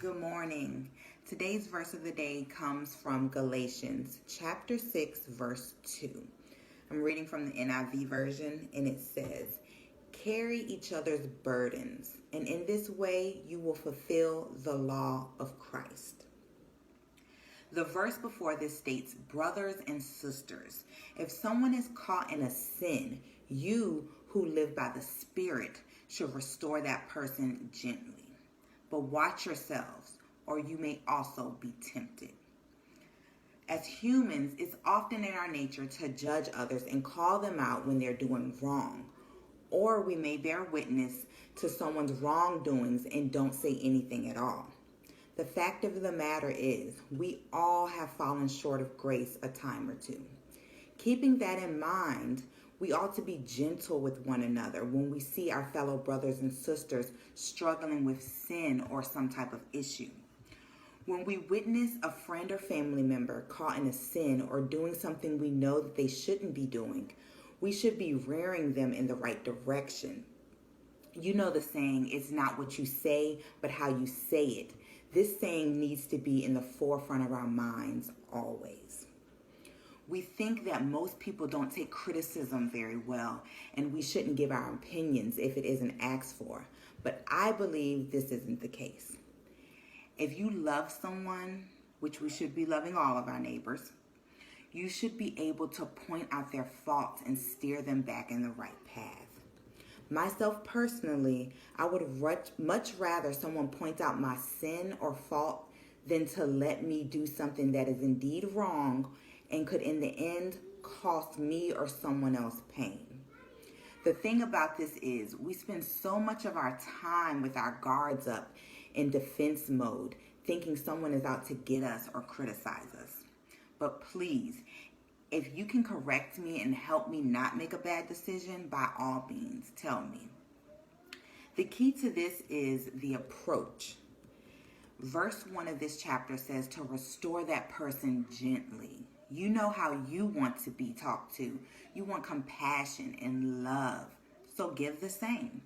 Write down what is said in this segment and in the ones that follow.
Good morning. Today's verse of the day comes from Galatians chapter 6, verse 2. I'm reading from the NIV version, and it says, "Carry each other's burdens, and in this way you will fulfill the law of Christ." The verse before this states, "Brothers and sisters, if someone is caught in a sin, you who live by the Spirit should restore that person gently. But watch yourselves, or you may also be tempted." As humans, it's often in our nature to judge others and call them out when they're doing wrong. Or we may bear witness to someone's wrongdoings and don't say anything at all. The fact of the matter is, we all have fallen short of grace a time or two. Keeping that in mind, we ought to be gentle with one another when we see our fellow brothers and sisters struggling with sin or some type of issue. When we witness a friend or family member caught in a sin or doing something we know that they shouldn't be doing, we should be rearing them in the right direction. You know the saying, "It's not what you say, but how you say it." This saying needs to be in the forefront of our minds always. We think that most people don't take criticism very well, and we shouldn't give our opinions if it isn't asked for. But I believe this isn't the case. If you love someone, which we should be loving all of our neighbors, you should be able to point out their faults and steer them back in the right path. Myself personally, I would much rather someone point out my sin or fault than to let me do something that is indeed wrong and could in the end cost me or someone else pain. The thing about this is we spend so much of our time with our guards up in defense mode, thinking someone is out to get us or criticize us. But please, if you can correct me and help me not make a bad decision, by all means, tell me. The key to this is the approach. Verse 1 of this chapter says to restore that person gently. You know how you want to be talked to. You want compassion and love. So give the same.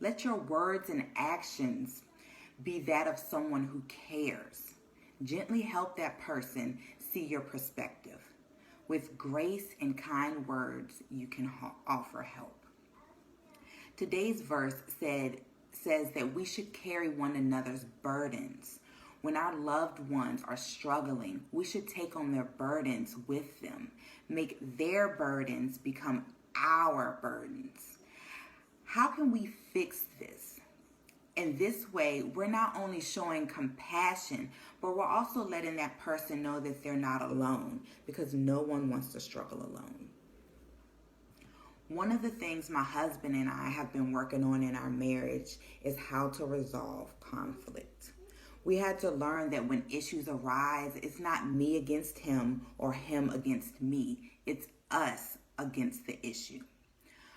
Let your words and actions be that of someone who cares. Gently help that person see your perspective. With grace and kind words, you can offer help. Today's verse says that we should carry one another's burdens. When our loved ones are struggling, we should take on their burdens with them. Make their burdens become our burdens. How can we fix this? In this way, we're not only showing compassion, but we're also letting that person know that they're not alone, because no one wants to struggle alone. One of the things my husband and I have been working on in our marriage is how to resolve conflict. We had to learn that when issues arise, it's not me against him or him against me. It's us against the issue.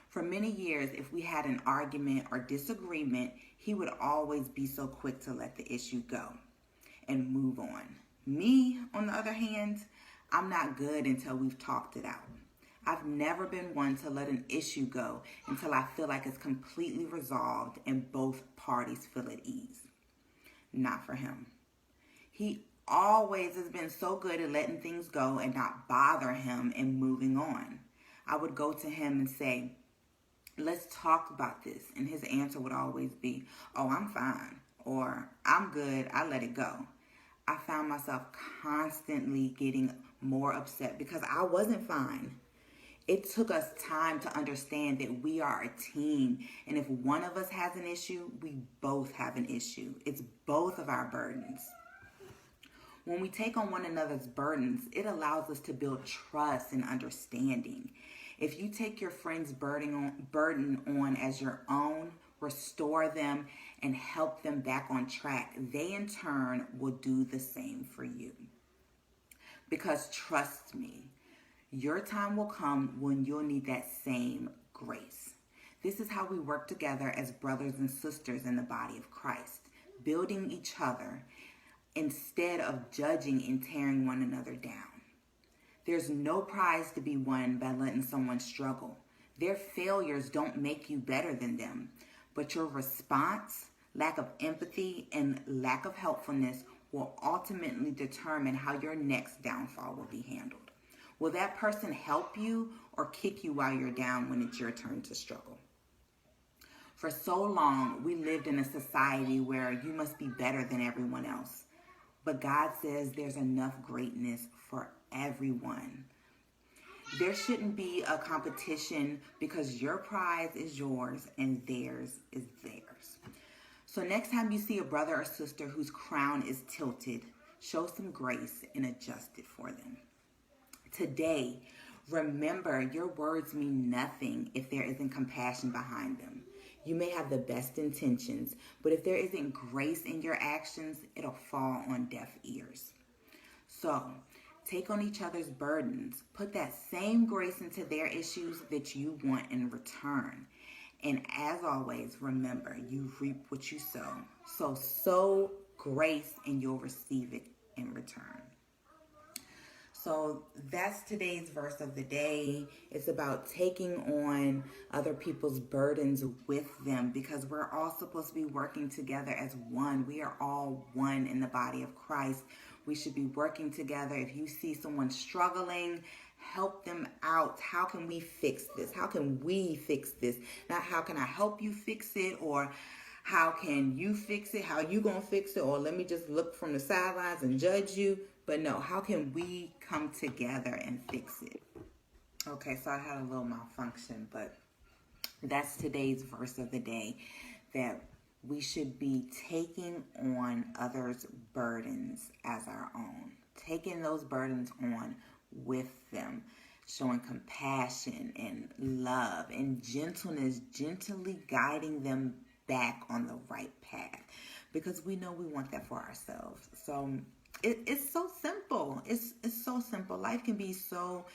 For many years, if we had an argument or disagreement, he would always be so quick to let the issue go and move on. Me, on the other hand, I'm not good until we've talked it out. I've never been one to let an issue go until I feel like it's completely resolved and both parties feel at ease. Not for him. He always has been so good at letting things go and not bother him and moving on. I would go to him and say, "Let's talk about this." And his answer would always be, "Oh, I'm fine," or "I'm good, I let it go." I found myself constantly getting more upset because I wasn't fine. It took us time to understand that we are a team, and if one of us has an issue, we both have an issue. It's both of our burdens. When we take on one another's burdens, it allows us to build trust and understanding. If you take your friend's burden on as your own, restore them, and help them back on track, they in turn will do the same for you. Because trust me, your time will come when you'll need that same grace. This is how we work together as brothers and sisters in the body of Christ, building each other instead of judging and tearing one another down. There's no prize to be won by letting someone struggle. Their failures don't make you better than them, but your response Lack of empathy and lack of helpfulness will ultimately determine how your next downfall will be handled. Will that person help you or kick you while you're down when it's your turn to struggle? For so long, we lived in a society where you must be better than everyone else. But God says there's enough greatness for everyone. There shouldn't be a competition because your prize is yours and theirs is theirs. So next time you see a brother or sister whose crown is tilted, show some grace and adjust it for them. Today, remember your words mean nothing if there isn't compassion behind them. You may have the best intentions, but if there isn't grace in your actions, it'll fall on deaf ears. So, take on each other's burdens. Put that same grace into their issues that you want in return. And as always, remember, you reap what you sow. So sow grace and you'll receive it in return. So that's today's verse of the day. It's about taking on other people's burdens with them because we're all supposed to be working together as one. We are all one in the body of Christ. We should be working together. If you see someone struggling, help them out. How can we fix this? How can we fix this? Not how can I help you fix it, or how can you fix it? How you gonna fix it? Or let me just look from the sidelines and judge you. But no, how can we come together and fix it? Okay, so I had a little malfunction, but that's today's verse of the day, that we should be taking on others' burdens as our own. Taking those burdens on with them. Showing compassion and love and gentleness, gently guiding them back on the right path. Because we know we want that for ourselves. So it's so simple. It's so simple. Life can be so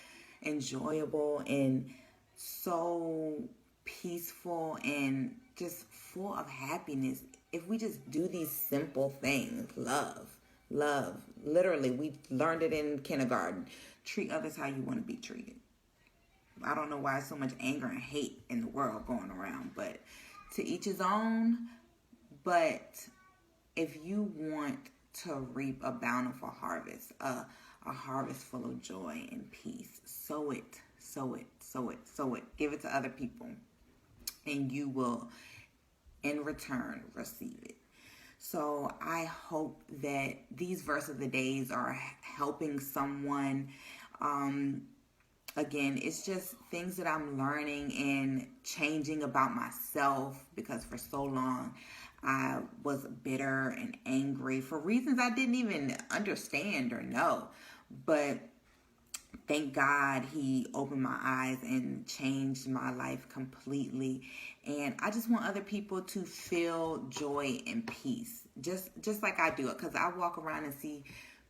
enjoyable and so peaceful and just full of happiness if we just do these simple things. Love. Literally, we learned it in kindergarten. Treat others how you want to be treated. I don't know why so much anger and hate in the world going around, but to each his own. But if you want to reap a bountiful harvest, a harvest full of joy and peace, sow it. Give it to other people, and you will, in return, receive it. So I hope that these verse of the days are helping someone. Again, it's just things that I'm learning and changing about myself, because for so long I was bitter and angry for reasons I didn't even understand or know. But thank God he opened my eyes and changed my life completely. And I just want other people to feel joy and peace, just like I do it. Because I walk around and see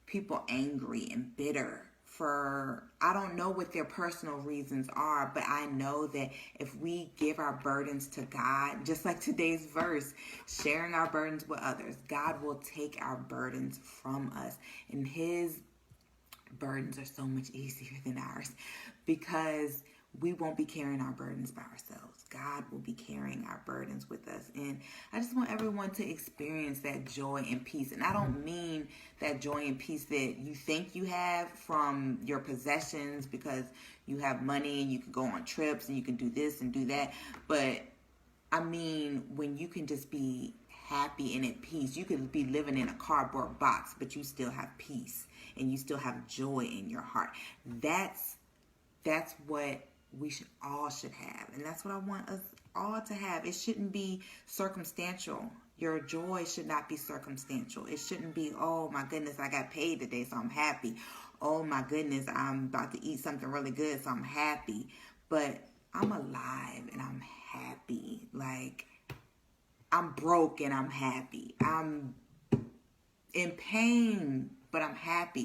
people angry and bitter for, I don't know what their personal reasons are, but I know that if we give our burdens to God, just like today's verse, sharing our burdens with others, God will take our burdens from us. And his burdens are so much easier than ours because we won't be carrying our burdens by ourselves. God will be carrying our burdens with us. And I just want everyone to experience that joy and peace. And I don't mean that joy and peace that you think you have from your possessions because you have money and you can go on trips and you can do this and do that. But I mean, when you can just be happy and at peace. You could be living in a cardboard box, but you still have peace and you still have joy in your heart. That's what we should have. And that's what I want us all to have. It shouldn't be circumstantial. Your joy should not be circumstantial. It shouldn't be, oh my goodness, I got paid today, so I'm happy. Oh my goodness, I'm about to eat something really good, so I'm happy. But I'm alive and I'm happy. Like, I'm broke and I'm happy. I'm in pain, but I'm happy.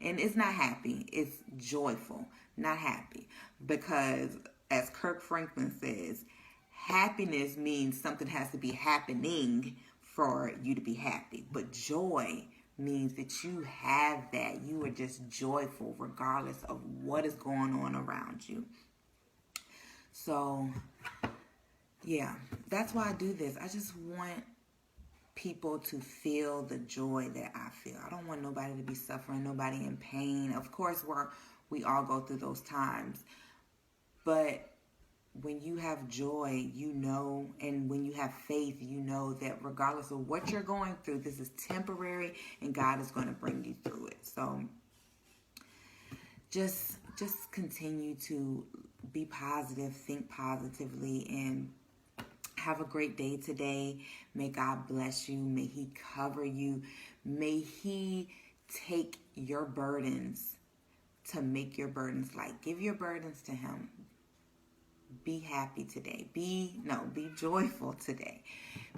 And it's not happy. It's joyful, not happy. Because as Kirk Franklin says, happiness means something has to be happening for you to be happy. But joy means that you have that. You are just joyful regardless of what is going on around you. So, yeah, that's why I do this. I just want people to feel the joy that I feel. I don't want nobody to be suffering, nobody in pain. Of course, we all go through those times. But when you have joy, you know, and when you have faith, you know that regardless of what you're going through, this is temporary and God is going to bring you through it. So just continue to be positive, think positively, and have a great day today. May God bless you. May He cover you. May He take your burdens to make your burdens light. Give your burdens to Him. Be happy today. Be joyful today.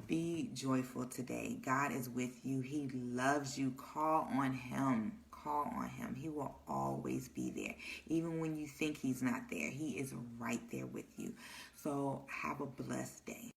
Be joyful today. God is with you. He loves you. Call on Him. Call on Him. He will always be there. Even when you think He's not there, He is right there with you. So have a blessed day.